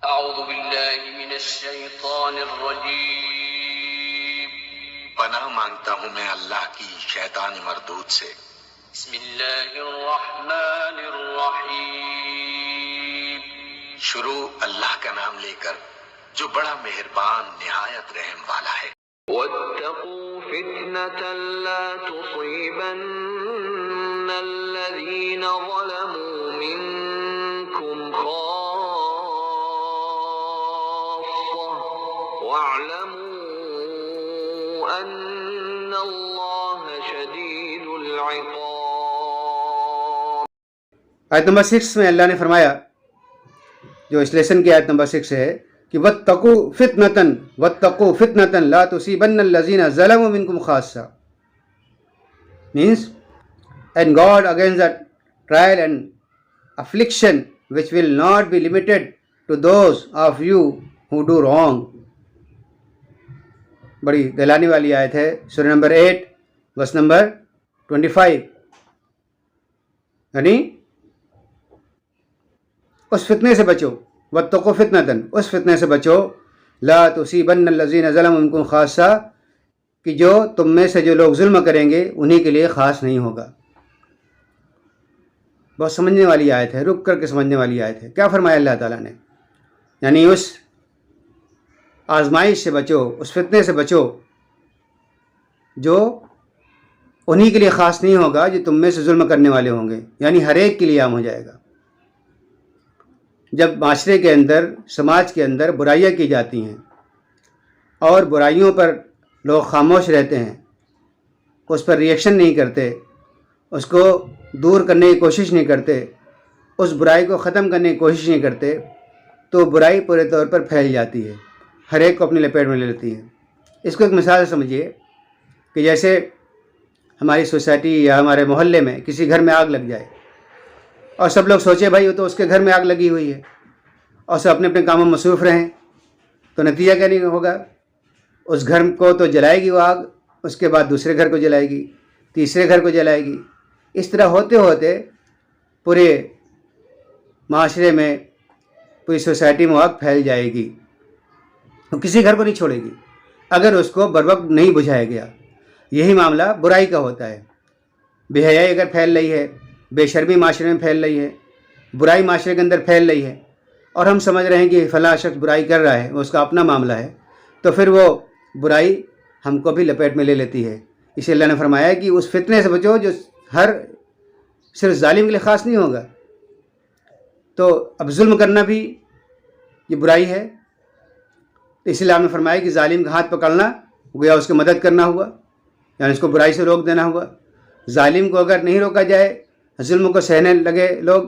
اعوذ باللہ من الشیطان الرجیم، پناہ مانگتا ہوں میں اللہ کی شیطان مردود سے۔ بسم اللہ الرحمن الرحیم، شروع اللہ کا نام لے کر جو بڑا مہربان نہایت رحم والا ہے۔ واتقوا فتنة لا تصيبن الذين ظلموا منكم خاصة واعلموا أن الله شديد العقاب۔ آیت نمبر 6 میں اللہ نے فرمایا، جو اس لیسن کی آیت نمبر 6 ہے کہ وَاتَّقُوا فِتْنَةً لَا تُصِيبَنَّ الَّذِينَ ظَلَمُوا مِنْكُمْ خَاصَّةً means, and guard against that trial and affliction which will not be limited to those of you who do wrong۔ بڑی دلانی والی آیت ہے، سورہ نمبر 8 verse نمبر 25، یعنی اس فتنے سے بچو، واتقوا فتنةً، اس فتنے سے بچو، لا تصیبن الذین ظلموا منکم خاصہ، کہ جو تم میں سے جو لوگ ظلم کریں گے انہی کے لیے خاص نہیں ہوگا۔ بہت سمجھنے والی آیت ہے، رک کر کے سمجھنے والی آیت ہے۔ کیا فرمایا اللہ تعالیٰ نے؟ یعنی اس آزمائش سے بچو، اس فتنے سے بچو جو انہی کے لیے خاص نہیں ہوگا جو تم میں سے ظلم کرنے والے ہوں گے، یعنی ہر ایک کے لیے عام ہو جائے گا۔ جب معاشرے کے اندر، سماج کے اندر برائیاں کی جاتی ہیں اور برائیوں پر لوگ خاموش رہتے ہیں، اس پر ریئیکشن نہیں کرتے، اس کو دور کرنے کی کوشش نہیں کرتے، اس برائی کو ختم کرنے کی کوشش نہیں کرتے، تو برائی پورے طور پر پھیل جاتی ہے، ہر ایک کو اپنی لپیٹ میں لے لیتی ہے۔ اس کو ایک مثال سمجھیے کہ جیسے ہماری سوسائٹی یا ہمارے محلے میں کسی گھر میں آگ لگ جائے اور سب لوگ سوچے بھائی وہ تو اس کے گھر میں آگ لگی ہوئی ہے، اور سب اپنے اپنے کاموں میں مصروف رہیں، تو نتیجہ کیا نہیں ہوگا؟ اس گھر کو تو جلائے گی وہ آگ، اس کے بعد دوسرے گھر کو جلائے گی، تیسرے گھر کو جلائے گی، اس طرح ہوتے ہوتے پورے معاشرے میں، پوری سوسائٹی میں آگ پھیل جائے گی، وہ کسی گھر کو نہیں چھوڑے گی اگر اس کو بروقت نہیں بجھایا گیا۔ یہی معاملہ برائی کا ہوتا ہے۔ بے حیائی اگر پھیل رہی ہے، بے شرمی معاشرے میں پھیل رہی ہے، برائی معاشرے کے اندر پھیل رہی ہے، اور ہم سمجھ رہے ہیں کہ فلاں شخص برائی کر رہا ہے، وہ اس کا اپنا معاملہ ہے، تو پھر وہ برائی ہم کو بھی لپیٹ میں لے لیتی ہے۔ اس لیے اللہ نے فرمایا کہ اس فتنے سے بچو جو صرف ظالم کے لیے خاص نہیں ہوگا۔ تو اب ظلم کرنا بھی یہ برائی ہے، تو اس لیے آپ نے فرمایا کہ ظالم کا ہاتھ پکڑنا گویا اس کی مدد کرنا ہوا، یعنی اس کو برائی سے روک دینا ہوا۔ ظالم کو اگر نہیں روکا جائے، ظلم کو سہنے لگے لوگ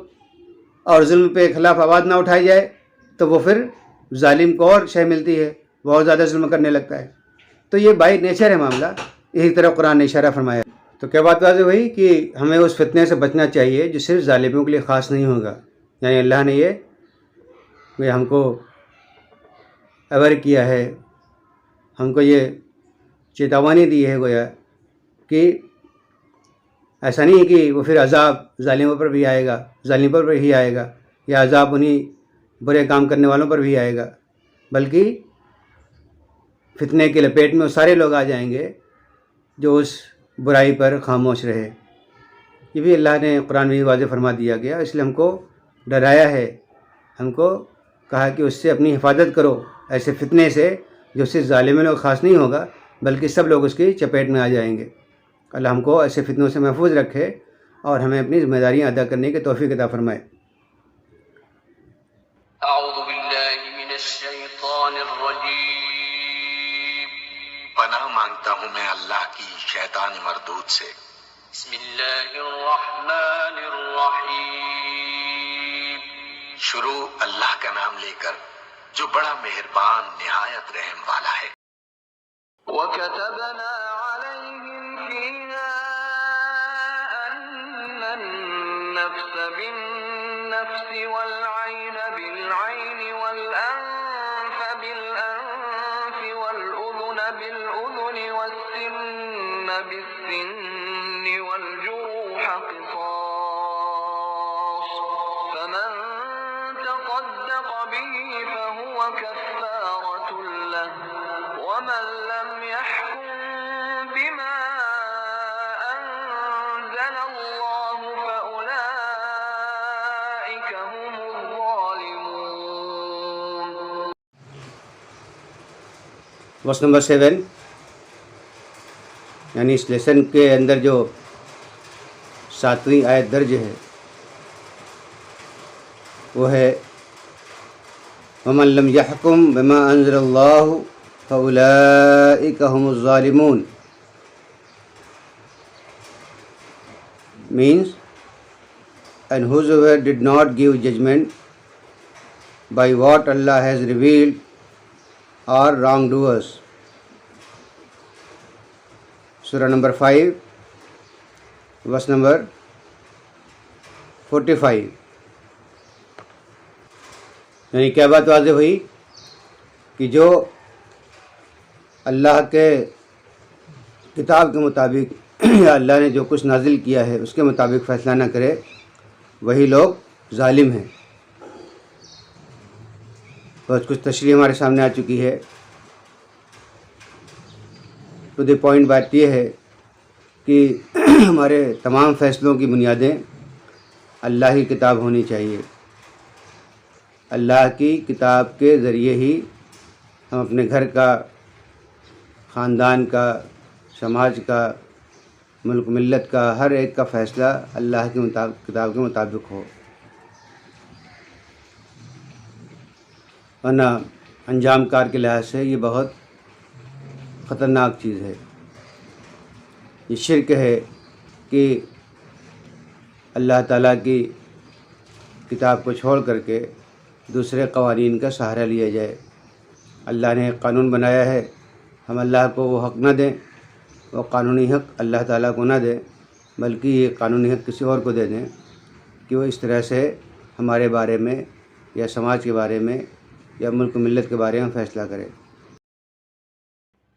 اور ظلم پہ خلاف آواز نہ اٹھائی جائے، تو وہ پھر ظالم کو اور شے ملتی ہے، بہت زیادہ ظلم کرنے لگتا ہے۔ تو یہ بائی نیچر ہے معاملہ، اسی طرح قرآن نے اشارہ فرمایا۔ تو کیا بات واضح ہوئی کہ ہمیں اس فتنے سے بچنا چاہیے جو صرف ظالموں کے لیے خاص نہیں ہوگا۔ یعنی اللہ نے یہ ہم کو اویئر کیا ہے، ہم کو یہ چیتوانی دی ہے گویا کہ ایسا نہیں ہے کہ وہ پھر عذاب ظالموں پر بھی آئے گا، ظالموں پر بھی آئے گا، یا عذاب انہیں برے کام کرنے والوں پر بھی آئے گا، بلکہ فتنے کے لپیٹ میں وہ سارے لوگ آ جائیں گے جو اس برائی پر خاموش رہے۔ یہ بھی اللہ نے قرآن میں واضح فرما دیا گیا، اس لیے ہم کو ڈرایا ہے، ہم کو کہا کہ اس سے اپنی حفاظت کرو، ایسے فتنے سے جو صرف ظالم لوگ خاص نہیں ہوگا بلکہ سب لوگ اس کی چپیٹ میں آ جائیں گے۔ اللہ ہم کو ایسے فتنوں سے محفوظ رکھے اور ہمیں اپنی ذمہ داریاں ادا کرنے کی توفیق عطا فرمائے۔ اعوذ باللہ من الشیطان الرجیم، پناہ مانگتا ہوں میں اللہ کی شیطان مردود سے۔ بسم اللہ الرحمن الرحیم، شروع اللہ کا نام لے کر جو بڑا مہربان نہایت رحم والا ہے۔ وَكَتَبْنَا عَلَيْهِمْ فِيهَا أَنَّ النَّفْسَ بِالنَّفْسِ وَالْعَيْنَ بِالْعَيْنِ وَالْأَنفَ بِالْأَنفِ وَالْأُذُنَ بِالْأُذُنِ وَالسِّنَّ بِالسِّنِّ وَالْجُرُوحَ قِصَاصٌ فَمَن تَصَدَّقَ بِهِ فَهُوَ وكفارة له ومن لم يحكم بما أنزل الله فأولئك هم الظالمون. ورس نمبر 7 یعنی اس لیسن کے اندر جو 7ویں آیت درج ہے وہ ہے وَمَن لَّمْ يَحْكُم بِمَا أَنزَلَ اللَّهُ فَأُولَئِكَ هُمُ الظَّالِمُونَ. Means, and whosoever did not give judgment by what Allah has revealed are wrongdoers. Surah number 5 verse number 45. یعنی کیا بات واضح ہوئی کہ جو اللہ کے کتاب کے مطابق یا اللہ نے جو کچھ نازل کیا ہے اس کے مطابق فیصلہ نہ کرے وہی لوگ ظالم ہیں. بہت کچھ تشریح ہمارے سامنے آ چکی ہے. ٹو دی پوائنٹ بات یہ ہے کہ ہمارے تمام فیصلوں کی بنیادیں اللہ کی کتاب ہونی چاہیے. اللہ کی کتاب کے ذریعے ہی ہم اپنے گھر کا، خاندان کا، سماج کا، ملک ملت کا ہر ایک کا فیصلہ اللہ کی کتاب کے مطابق ہو، ورنہ انجام کار کے لحاظ سے یہ بہت خطرناک چیز ہے. یہ شرک ہے کہ اللہ تعالیٰ کی کتاب کو چھوڑ کر کے دوسرے قوانین کا سہارا لیا جائے. اللہ نے ایک قانون بنایا ہے، ہم اللہ کو وہ حق نہ دیں، وہ قانونی حق اللہ تعالیٰ کو نہ دیں، بلکہ یہ قانونی حق کسی اور کو دے دیں کہ وہ اس طرح سے ہمارے بارے میں یا سماج کے بارے میں یا ملک و ملت کے بارے میں فیصلہ کرے.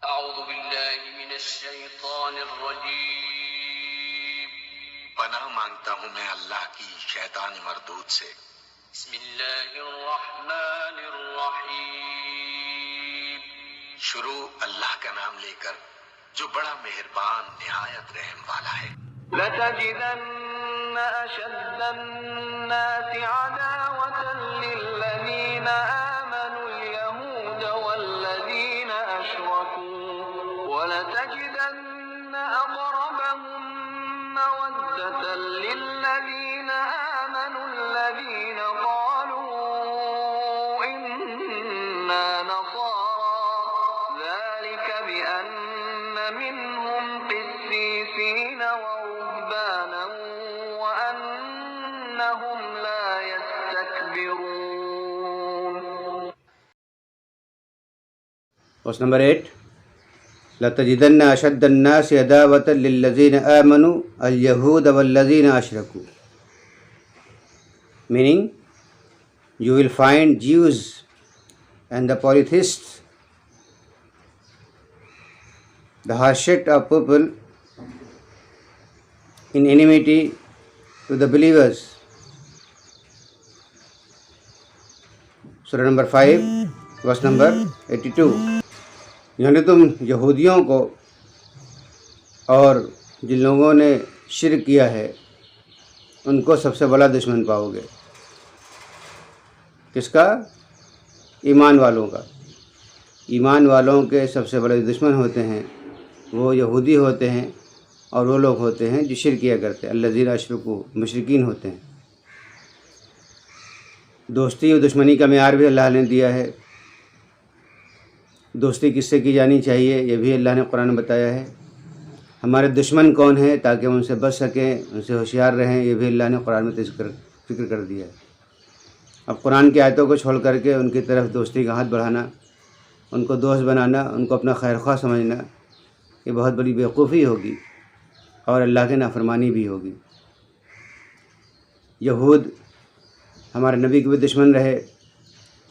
اعوذ باللہ من الشیطان الرجیم. پناہ مانگتا ہوں میں اللہ کی شیطان مردود سے. بسم اللہ الرحمن الرحیم. شروع اللہ کا نام لے کر جو بڑا مہربان نہایت رحم والا ہے. لَتَجِدَنَّ أَشَدَّ النَّاسِ عَدَاوَةً لِّلَّذِينَ آمَنُوا الْيَهُودَ وَالَّذِينَ أَشْرَكُوا وَلَتَجِدَنَّ أَقْرَبَهُم مَّوَدَّةً لِّلَّذِينَ آمَنُوا الَّذِينَ قَالُوا إِنَّا نَصَارَىٰ ذَلِكَ بِأَنَّ مِنْهُمْ قِسِّيسِينَ وَرُهْبَانًا وَأَنَّهُمْ لَا يَسْتَكْبِرُونَ. Verse number 8 لَتَجِدَنَّ أَشَدَّ النَّاسِ عَدَاوَةً لِلَّذِينَ آمَنُوا الْيَهُودَ وَالَّذِينَ أَشْرَكُوا. Meaning, you will find Jews and the polytheists, the harshest of people, in enmity to the believers. Surah number 5 verse number 82. یعنی تم یہودیوں کو اور جن لوگوں نے شرک کیا ہے ان کو سب سے بڑا دشمن پاؤ گے. کس کا؟ ایمان والوں کا. ایمان والوں کے سب سے بڑے دشمن ہوتے ہیں وہ یہودی ہوتے ہیں اور وہ لوگ ہوتے ہیں جو شرک کیا کرتے ہیں. الذین اشرکوا، مشرکین ہوتے ہیں. دوستی اور دشمنی کا معیار بھی اللہ نے دیا ہے. دوستی کس سے کی جانی چاہیے یہ بھی اللہ نے قرآن میں بتایا ہے. ہمارے دشمن کون ہیں تاکہ ہم ان سے بچ سکیں، ان سے ہوشیار رہیں، یہ بھی اللہ نے قرآن میں ذکر کر دیا ہے. اب قرآن کی آیتوں کو چھوڑ کر کے ان کی طرف دوستی کا ہاتھ بڑھانا، ان کو دوست بنانا، ان کو اپنا خیر خواہ سمجھنا، یہ بہت بڑی بیوقوفی ہوگی اور اللہ کی نافرمانی بھی ہوگی. یہود ہمارے نبی کے بھی دشمن رہے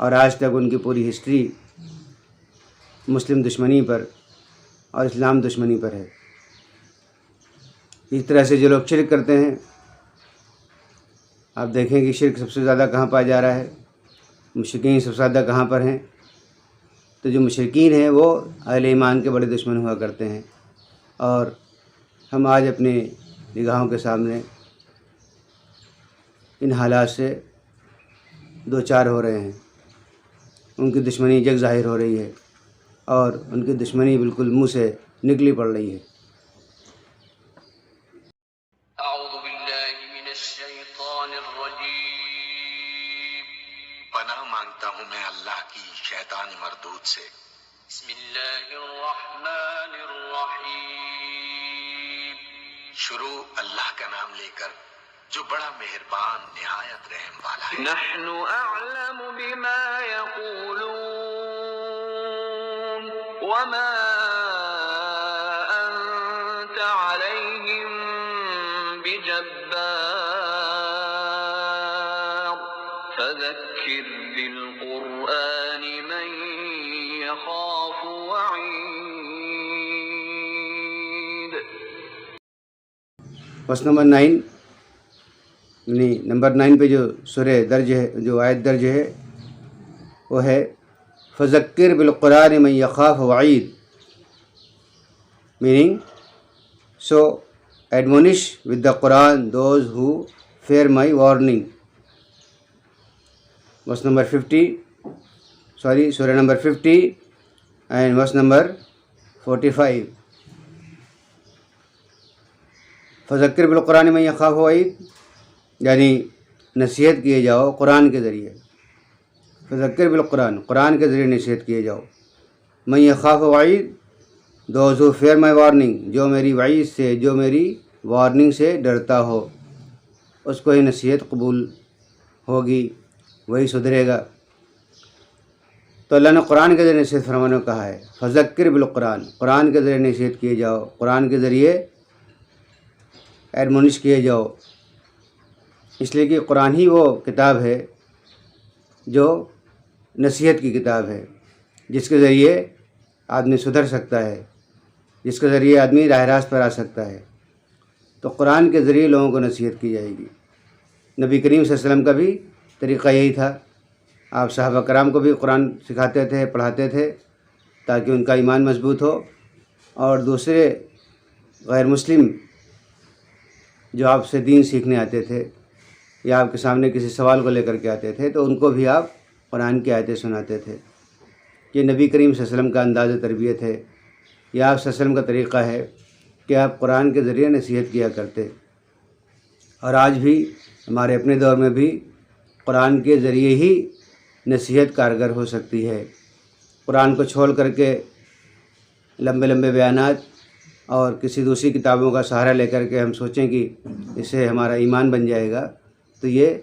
اور آج تک ان کی پوری ہسٹری مسلم دشمنی پر اور اسلام دشمنی پر ہے. اس طرح سے جو لوگ شرک کرتے ہیں، آپ دیکھیں کہ شرک سب سے زیادہ کہاں پایا جا رہا ہے؟ مشرکین سب سے زیادہ کہاں پر ہیں؟ تو جو مشرکین ہیں وہ اہل ایمان کے بڑے دشمن ہوا کرتے ہیں، اور ہم آج اپنی نگاہوں کے سامنے ان حالات سے دو چار ہو رہے ہیں۔ ان کی دشمنی جگ ظاہر ہو رہی ہے، اور ان کی دشمنی بالکل منہ سے نکلی پڑ رہی ہے۔ اعوذ باللہ من الشیطان الرجیم، پناہ مانگتا ہوں میں اللہ کی شیطان مردود سے۔ بسم اللہ الرحمن الرحیم، شروع اللہ کا نام لے کر جو بڑا مہربان نہایت رحم والا ہے۔ نحن اعلم بما يقولون وما انت عليهم بجبار فذكر بالقرآن من يخاف وعيد۔ بس نمبر 9، یعنی نمبر 9 پہ جو سورہ درج ہے، جو آیت درج ہے وہ ہے فذکر بالقرآن من یخاف وعید، meaning so admonish with the Quran those who fear my warning. verse number 50 Surah number 50 and verse number 45۔ فذکر بالقرآن من یخاف وعید یعنی نصیحت کیے جاؤ قرآن کے ذریعے۔ فذکر بالقرآن، قرآن کے ذریعے نصیحت کیے جاؤ۔ من یخاف وعید، those who fear my warning, جو میری وعید سے، جو میری وارننگ سے ڈرتا ہو، اس کو ہی نصیحت قبول ہوگی، وہی سدھرے گا۔ تو اللہ نے قرآن کے ذریعے نصیحت فرمانے کو کہا ہے، فذکر بالقرآن، قرآن کے ذریعے نصیحت کیے جاؤ، قرآن کے ذریعے ایڈمونش کیے جاؤ، اس لیے کہ قرآن ہی وہ کتاب ہے جو نصیحت کی کتاب ہے، جس کے ذریعے آدمی سدھر سکتا ہے، جس کے ذریعے آدمی راہ راست پر آ سکتا ہے۔ تو قرآن کے ذریعے لوگوں کو نصیحت کی جائے گی۔ نبی کریم صلی اللہ علیہ وسلم کا بھی طریقہ یہی تھا، آپ صحابہ کرام کو بھی قرآن سکھاتے تھے، پڑھاتے تھے تاکہ ان کا ایمان مضبوط ہو، اور دوسرے غیر مسلم جو آپ سے دین سیکھنے آتے تھے یا آپ کے سامنے کسی سوال کو لے کر کے آتے تھے تو ان کو بھی آپ قرآن کی آیتیں سناتے تھے۔ یہ نبی کریم صلی اللہ علیہ وسلم کا انداز تربیت ہے، یہ آپ صلی اللہ علیہ وسلم کا طریقہ ہے کہ آپ قرآن کے ذریعے نصیحت کیا کرتے۔ اور آج بھی ہمارے اپنے دور میں بھی قرآن کے ذریعے ہی نصیحت کارگر ہو سکتی ہے۔ قرآن کو چھوڑ کر کے لمبے لمبے بیانات اور کسی دوسری کتابوں کا سہارا لے کر کے ہم سوچیں کہ اس سے ہمارا ایمان بن جائے گا، تو یہ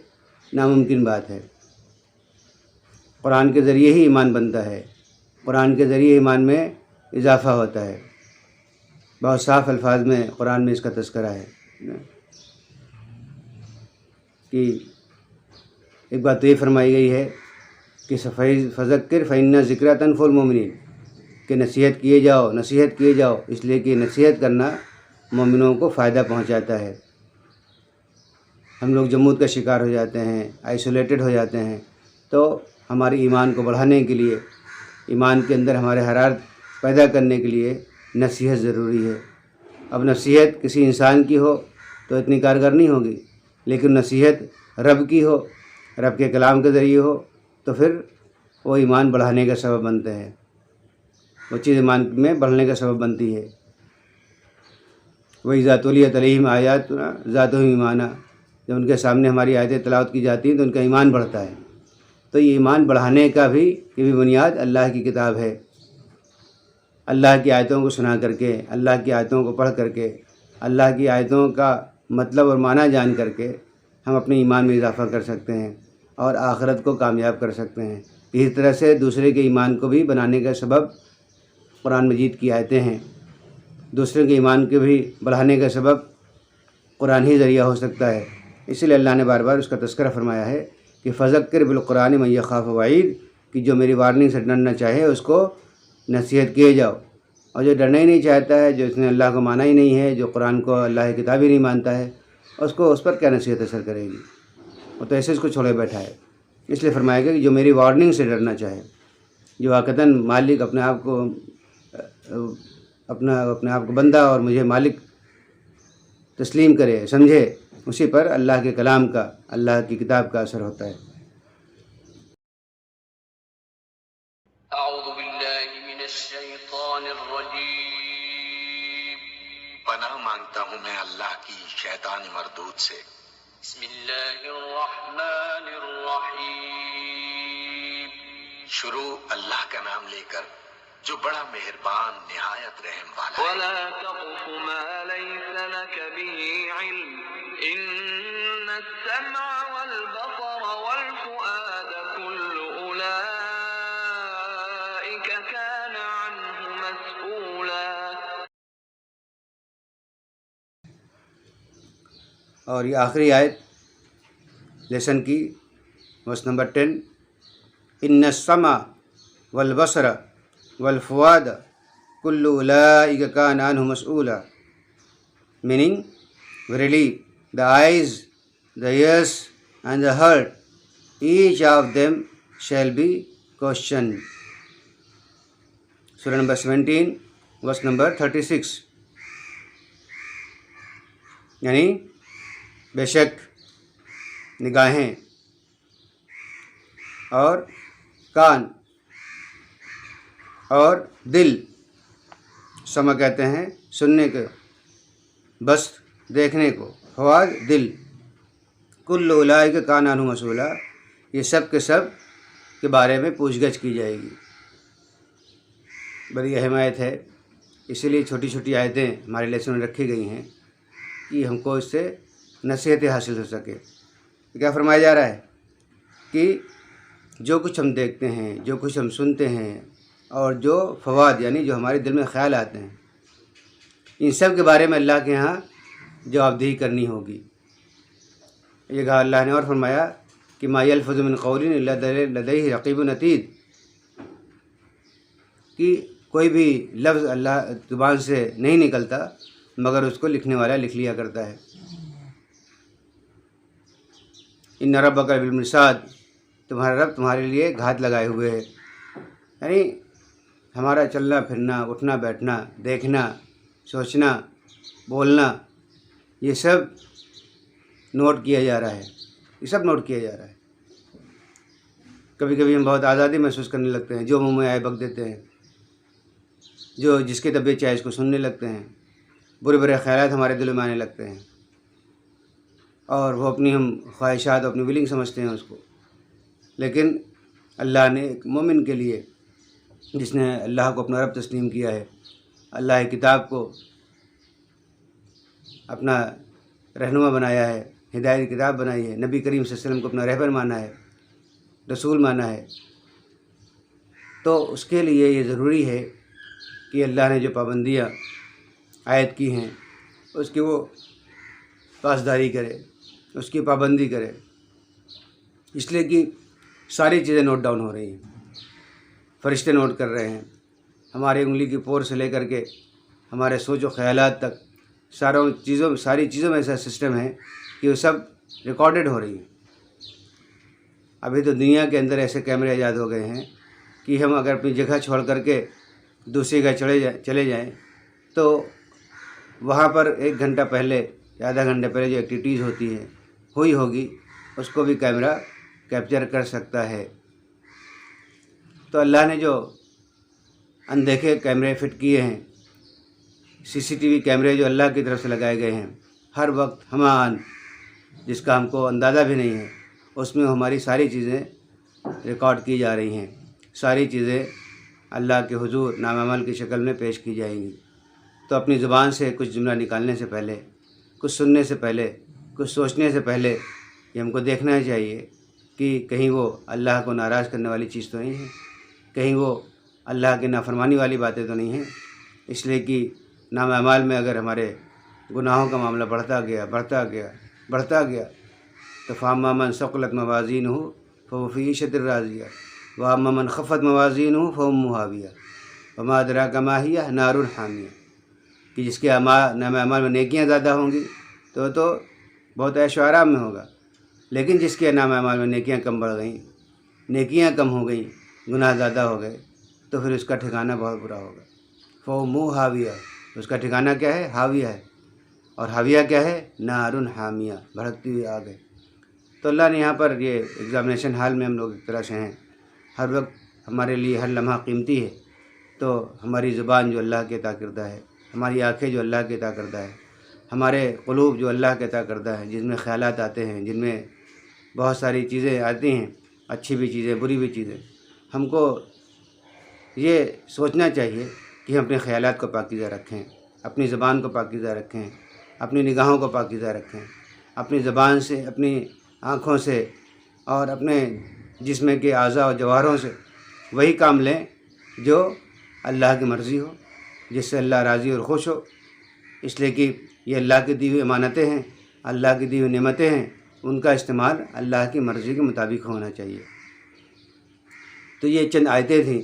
ناممکن بات ہے۔ قرآن کے ذریعے ہی ایمان بنتا ہے، قرآن کے ذریعے ایمان میں اضافہ ہوتا ہے۔ بہت صاف الفاظ میں قرآن میں اس کا تذکرہ ہے کہ ایک بات تو یہ فرمائی گئی ہے کہ فذکر فإن ذکرہ تنفع المؤمنین، کہ نصیحت کیے جاؤ، نصیحت کیے جاؤ، اس لیے کہ نصیحت کرنا مومنوں کو فائدہ پہنچاتا ہے۔ ہم لوگ جمود کا شکار ہو جاتے ہیں، آئسولیٹڈ ہو جاتے ہیں، تو ہمارے ایمان کو بڑھانے کے لیے، ایمان کے اندر ہمارے حرارت پیدا کرنے کے لیے نصیحت ضروری ہے۔ اب نصیحت کسی انسان کی ہو تو اتنی کارگر نہیں ہوگی، لیکن نصیحت رب کی ہو، رب کے کلام کے ذریعے ہو، تو پھر وہ ایمان بڑھانے کا سبب بنتے ہیں، وہ چیز ایمان میں بڑھنے کا سبب بنتی ہے۔ وَإِذَا تُلِيَتْ عَلَيْهِمْ آيَاتُنَا زَادَتْهُمْ ایمانا، جب ان کے سامنے ہماری آیتیں تلاوت کی جاتی ہیں تو ان کا ایمان بڑھتا ہے۔ تو یہ ایمان بڑھانے کا بھی یہ بھی بنیاد اللہ کی کتاب ہے۔ اللہ کی آیتوں کو سنا کر کے، اللہ کی آیتوں کو پڑھ کر کے، اللہ کی آیتوں کا مطلب اور معنی جان کر کے ہم اپنے ایمان میں اضافہ کر سکتے ہیں اور آخرت کو کامیاب کر سکتے ہیں۔ اسی طرح سے دوسرے کے ایمان کو بھی بنانے کا سبب قرآن مجید کی آیتیں ہیں، دوسرے کے ایمان کے بھی بڑھانے کا سبب قرآن ہی ذریعہ ہو سکتا ہے۔ اسی لیے اللہ نے بار بار اس کا تذکرہ فرمایا ہے کہ فذکر بالقرآن من یخاف وعید، کہ جو میری وارننگ سے ڈرنا چاہے اس کو نصیحت کیے جاؤ، اور جو ڈرنا ہی نہیں چاہتا ہے، جو اس نے اللہ کو مانا ہی نہیں ہے، جو قرآن کو اللہ کی کتاب ہی نہیں مانتا ہے، اس پر کیا نصیحت اثر کرے گی؟ وہ تو ایسے اس کو چھوڑے بیٹھا ہے۔ اس لیے فرمایا گیا کہ جو میری وارننگ سے ڈرنا چاہے، جو واقعتاً مالک اپنے آپ کو بندہ اور مجھے مالک تسلیم کرے، سمجھے، اسی پر اللہ کے کلام کا، اللہ کی کتاب کا اثر ہوتا ہے۔ اعوذ باللہ من الشیطان الرجیم، پناہ مانگتا ہوں میں اللہ کی شیطان مردود سے۔ بسم اللہ الرحمن الرحیم، شروع اللہ کا نام لے کر جو بڑا مہربان نہایت رحم والا ہے۔ ولا تقف ما ليس لك به علم ان السمع والبصر والفؤاد كل اولئك كان عنه مسؤولا۔ اور یہ آخری آیت لیسن کی ورس نمبر 10، ان السمع والبصر والفؤاد کل اولئک کان عنہ مسئولا، meaning verily the eyes, the ears and the heart, each of them shall be questioned. Surah number 17 verse number 36، یعنی بے شک نگاہیں اور کان اور دل، سمع کہتے ہیں سننے کو، بصر دیکھنے کو، فؤاد دل، کل اولئک کان عنہ مسئولا، یہ سب کے سب کے بارے میں پوچھ گچھ کی جائے گی۔ بڑی اہم آیت ہے، اسی لیے چھوٹی چھوٹی آیتیں ہمارے لیسن میں رکھی گئی ہیں کہ ہم کو اس سے نصیحتیں حاصل ہو سکے۔ کیا فرمایا جا رہا ہے کہ جو کچھ ہم دیکھتے ہیں، جو کچھ ہم سنتے ہیں، اور جو فواد یعنی جو ہمارے دل میں خیال آتے ہیں، ان سب کے بارے میں اللہ کے ہاں جوابدہی کرنی ہوگی۔ یہ کہا اللہ نے، اور فرمایا کہ ما یلفظ من قول الا لدیہ رقیب عتید، کہ کوئی بھی لفظ اللہ زبان سے نہیں نکلتا مگر اس کو لکھنے والا لکھ لیا کرتا ہے۔ ان ربک بالمرصاد، تمہارا رب تمہارے لیے گھات لگائے ہوئے ہے، یعنی ہمارا چلنا پھرنا، اٹھنا بیٹھنا، دیکھنا، سوچنا، بولنا، یہ سب نوٹ کیا جا رہا ہے، یہ سب نوٹ کیا جا رہا ہے۔ کبھی کبھی ہم بہت آزادی محسوس کرنے لگتے ہیں، جو منہ میں آئے بک دیتے ہیں، جو جس کی طبیعت چاہے اس کو سننے لگتے ہیں، برے برے خیالات ہمارے دلوں میں آنے لگتے ہیں، اور وہ اپنی ہم خواہشات، اپنی ولنگ سمجھتے ہیں اس کو۔ لیکن اللہ نے ایک مومن کے لیے، جس نے اللہ کو اپنا رب تسلیم کیا ہے، اللہ کی کتاب کو اپنا رہنما بنایا ہے، ہدایت کی کتاب بنائی ہے، نبی کریم صلی اللہ علیہ وسلم کو اپنا رہبر مانا ہے، رسول مانا ہے، تو اس کے لیے یہ ضروری ہے کہ اللہ نے جو پابندیاں عائد کی ہیں اس کی وہ پاسداری کرے، اس کی پابندی کرے، اس لیے کہ ساری چیزیں نوٹ ڈاؤن ہو رہی ہیں، فرشتے نوٹ کر رہے ہیں، ہمارے انگلی کی پور سے لے کر کے ہمارے سوچ و خیالات تک ساری چیزوں میں ایسا سسٹم ہے کہ وہ سب ریکارڈڈ ہو رہی ہیں۔ ابھی تو دنیا کے اندر ایسے کیمرے ایجاد ہو گئے ہیں کہ ہم اگر اپنی جگہ چھوڑ کر کے دوسری جگہ چلے جائیں تو وہاں پر 1 گھنٹہ پہلے یا آدھا گھنٹہ پہلے جو ایکٹیویٹیز ہوگی اس کو بھی کیمرہ کیپچر کر سکتا ہے۔ تو اللہ نے جو اندیکھے کیمرے فٹ کیے ہیں، CCTV کیمرے جو اللہ کی طرف سے لگائے گئے ہیں، ہر وقت ہمان، جس کا ہم کو اندازہ بھی نہیں ہے، اس میں ہماری ساری چیزیں ریکارڈ کی جا رہی ہیں، ساری چیزیں اللہ کے حضور نام عمل کی شکل میں پیش کی جائیں گی۔ تو اپنی زبان سے کچھ جملہ نکالنے سے پہلے، کچھ سننے سے پہلے، کچھ سوچنے سے پہلے یہ ہم کو دیکھنا چاہیے کہ کہیں وہ اللہ کو ناراض کرنے والی چیز تو نہیں ہے، کہیں وہ اللہ کی نافرمانی والی باتیں تو نہیں ہیں۔ اس لیے کہ نام اعمال میں اگر ہمارے گناہوں کا معاملہ بڑھتا گیا تو فاما من ثقلت موازینہ فہو فی عیشۃ راضیہ واما من خفت موازینہ فامہ ہاویہ وما ادراک ما ہی نار حامیہ، کہ جس کے نام اعمال میں نیکیاں زیادہ ہوں گی تو بہت عیش و آرام میں ہوگا، لیکن جس کے نام اعمال میں نیکیاں کم بڑھ گئیں نیکیاں کم ہو گئیں، گناہ زیادہ ہو گئے، تو پھر اس کا ٹھکانہ بہت برا ہوگا۔ فَأُمُّهُ حَاوِيَةٌ، اس کا ٹھکانہ کیا ہے؟ حاویہ ہے، اور حاویہ کیا ہے؟ نارٌ حامیہ، بھڑکتی ہوئی آگ ہے۔ تو اللہ نے یہاں پر یہ ایگزامینیشن ہال میں ہم لوگ ایک طرح سے ہیں، ہر وقت ہمارے لیے ہر لمحہ قیمتی ہے، تو ہماری زبان جو اللہ کے عطا کردہ ہے، ہماری آنکھیں جو اللہ کے عطا کردہ ہے، ہمارے قلوب جو اللہ کے عطا کردہ ہے، جن میں خیالات آتے ہیں، جن میں بہت ساری چیزیں آتی ہیں، اچھی بھی چیزیں بری بھی چیزیں، ہم کو یہ سوچنا چاہیے کہ ہم اپنے خیالات کو پاکیزہ رکھیں، اپنی زبان کو پاکیزہ رکھیں، اپنی نگاہوں کو پاکیزہ رکھیں، اپنی زبان سے، اپنی آنکھوں سے اور اپنے جسم کے اعضاء و جوارحوں سے وہی کام لیں جو اللہ کی مرضی ہو، جس سے اللہ راضی اور خوش ہو، اس لیے کہ یہ اللہ کی دی ہوئی امانتیں ہیں، اللہ کی دی ہوئی نعمتیں ہیں، ان کا استعمال اللہ کی مرضی کے مطابق ہونا چاہیے۔ تو یہ چند آیتیں تھیں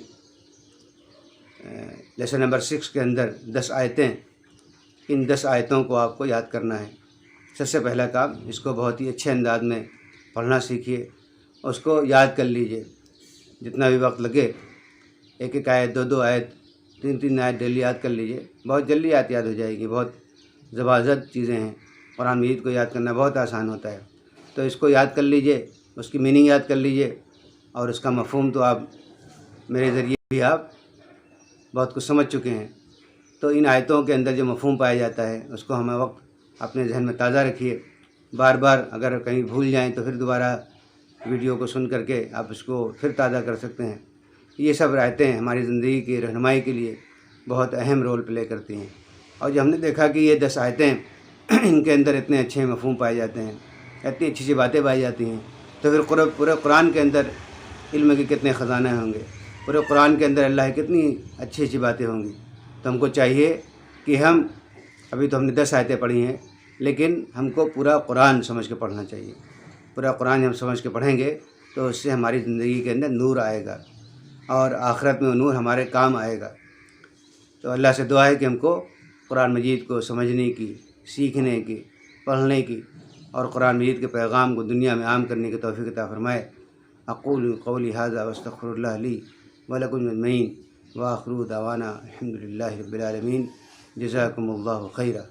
لیسن نمبر 6 کے اندر 10 آیتیں، ان 10 آیتوں کو آپ کو یاد کرنا ہے۔ سب سے پہلا کام، اس کو بہت ہی اچھے انداز میں پڑھنا سیکھیے، اس کو یاد کر لیجئے، جتنا بھی وقت لگے، ایک ایک آیت، دو دو آیت، تین تین آیت ڈیلی یاد کر لیجئے، بہت جلدی آیت یاد ہو جائے گی۔ بہت زبردست چیزیں ہیں، قرآن مجید کو یاد کرنا بہت آسان ہوتا ہے، تو اس کو یاد کر لیجئے، اس کی میننگ یاد کر لیجئے، اور اس کا مفہوم تو آپ میرے ذریعے بھی آپ بہت کچھ سمجھ چکے ہیں۔ تو ان آیتوں کے اندر جو مفہوم پایا جاتا ہے، اس کو ہمیں وقت اپنے ذہن میں تازہ رکھیے، بار بار اگر کہیں بھول جائیں تو پھر دوبارہ ویڈیو کو سن کر کے آپ اس کو پھر تازہ کر سکتے ہیں۔ یہ سب آیتیں ہماری زندگی کی رہنمائی کے لیے بہت اہم رول پلے کرتی ہیں، اور جب ہم نے دیکھا کہ یہ 10 آیتیں ان کے اندر اتنے اچھے مفہوم پائے جاتے ہیں، اتنی اچھی اچھی باتیں پائی جاتی ہیں، تو پھر پورے قرآن کے اندر علم کے کتنے خزانے ہوں گے، پورے قرآن کے اندر اللہ کی کتنی اچھی اچھی باتیں ہوں گی۔ تو ہم کو چاہیے کہ ابھی تو ہم نے 10 آیتیں پڑھی ہیں، لیکن ہم کو پورا قرآن سمجھ کے پڑھنا چاہیے۔ پورا قرآن ہم سمجھ کے پڑھیں گے تو اس سے ہماری زندگی کے اندر نور آئے گا، اور آخرت میں وہ نور ہمارے کام آئے گا۔ تو اللہ سے دعا ہے کہ ہم کو قرآن مجید کو سمجھنے کی، سیکھنے کی، پڑھنے کی، اور قرآن مجید کے پیغام کو دنیا میں عام کرنے کی توفیق عطا فرمائے۔ اقول قولی ھذا واستغفر اللہ لی ولکم اجمعین، وآخر دعوانا الحمد للہ رب العالمین۔ جزاکم اللہ خیرا۔